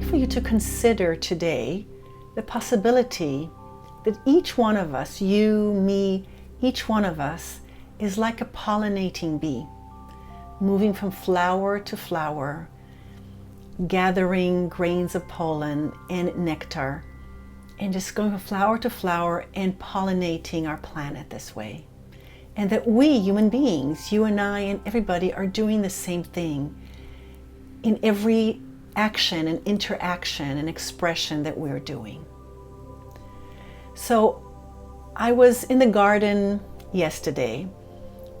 for you to consider today the possibility that each one of us, you, me, each one of us, is like a pollinating bee, moving from flower to flower, gathering grains of pollen and nectar, and just going from flower to flower and pollinating our planet this way. And that we, human beings, you and I and everybody, are doing the same thing in every action and interaction and expression that we're doing. So I was in the garden yesterday,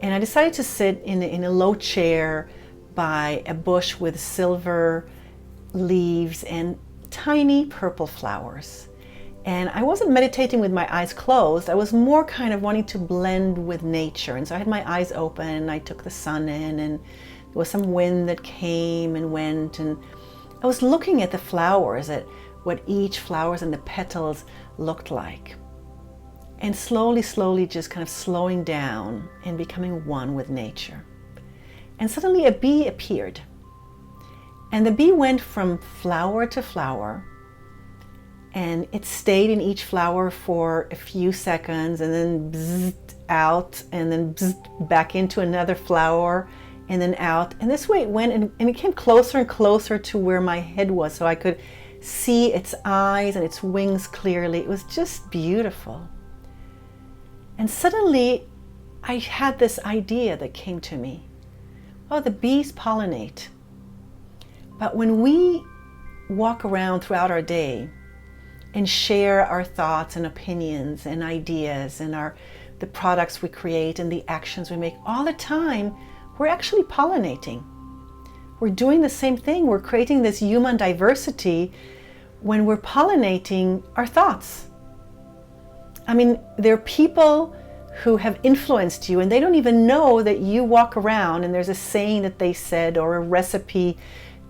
and I decided to sit in a low chair by a bush with silver leaves and tiny purple flowers. And I wasn't meditating with my eyes closed. I was more kind of wanting to blend with nature. And so I had my eyes open and I took the sun in, and there was some wind that came and went. And I was looking at the flowers, at what each flowers and the petals looked like. And slowly, slowly just kind of slowing down and becoming one with nature. And suddenly a bee appeared. And the bee went from flower to flower, and it stayed in each flower for a few seconds and then bzzzt out, and then bzzzt back into another flower and then out. And this way it went, and it came closer and closer to where my head was, so I could see its eyes and its wings clearly. It was just beautiful. And suddenly I had this idea that came to me. Oh, the bees pollinate. But when we walk around throughout our day and share our thoughts and opinions and ideas and the products we create and the actions we make all the time, we're actually pollinating. We're doing the same thing. We're creating this human diversity when we're pollinating our thoughts. I mean, there are people who have influenced you and they don't even know that you walk around and there's a saying that they said, or a recipe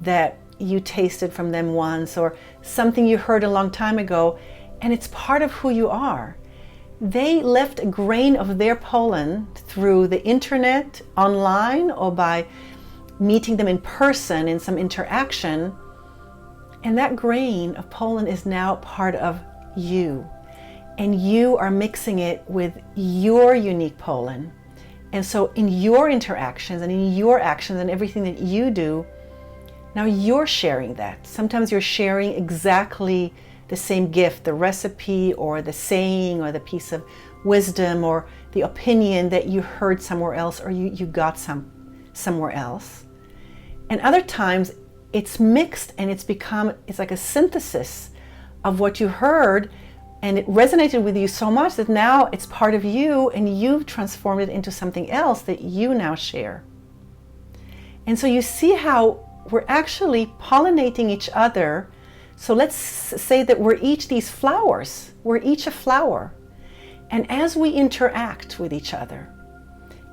that you tasted from them once, or something you heard a long time ago, and it's part of who you are. They left a grain of their pollen through the internet, online, or by meeting them in person in some interaction, and that grain of pollen is now part of you, and you are mixing it with your unique pollen. And so in your interactions and in your actions and everything that you do, now you're sharing that. Sometimes you're sharing exactly the same gift, the recipe or the saying or the piece of wisdom or the opinion that you heard somewhere else, or you got somewhere else. And other times it's mixed and it's like a synthesis of what you heard, and it resonated with you so much that now it's part of you and you've transformed it into something else that you now share. And so you see how we're actually pollinating each other. So let's say that we're each these flowers. We're each a flower. And as we interact with each other,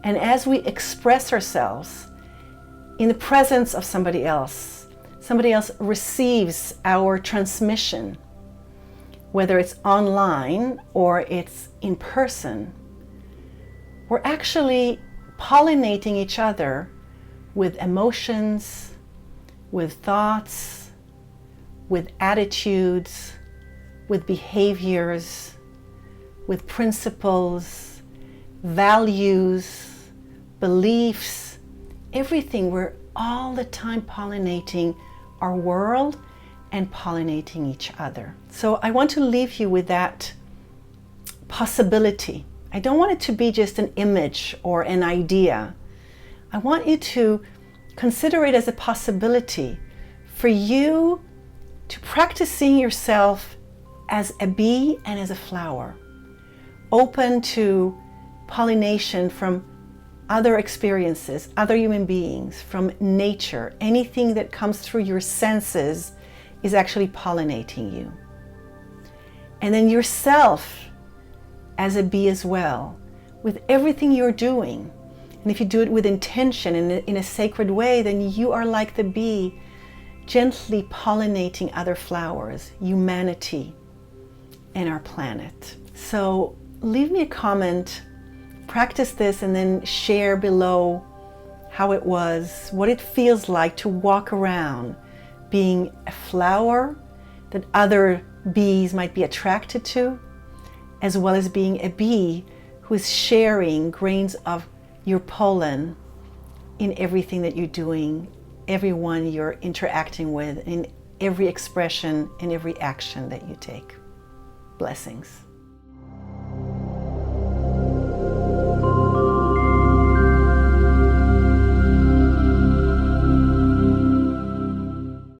and as we express ourselves in the presence of somebody else receives our transmission, whether it's online or it's in person, we're actually pollinating each other with emotions, with thoughts, with attitudes, with behaviors, with principles, values, beliefs, everything. We're all the time pollinating our world and pollinating each other. So I want to leave you with that possibility. I don't want it to be just an image or an idea. I want you to consider it as a possibility for you to practice seeing yourself as a bee and as a flower, open to pollination from other experiences, other human beings, from nature. Anything that comes through your senses is actually pollinating you. And then yourself as a bee as well, with everything you're doing. And if you do it with intention and in a sacred way, then you are like the bee, gently pollinating other flowers, humanity, and our planet. So leave me a comment, practice this, and then share below how it was, what it feels like to walk around being a flower that other bees might be attracted to, as well as being a bee who is sharing grains of your pollen in everything that you're doing, everyone you're interacting with, in every expression and every action that you take. Blessings.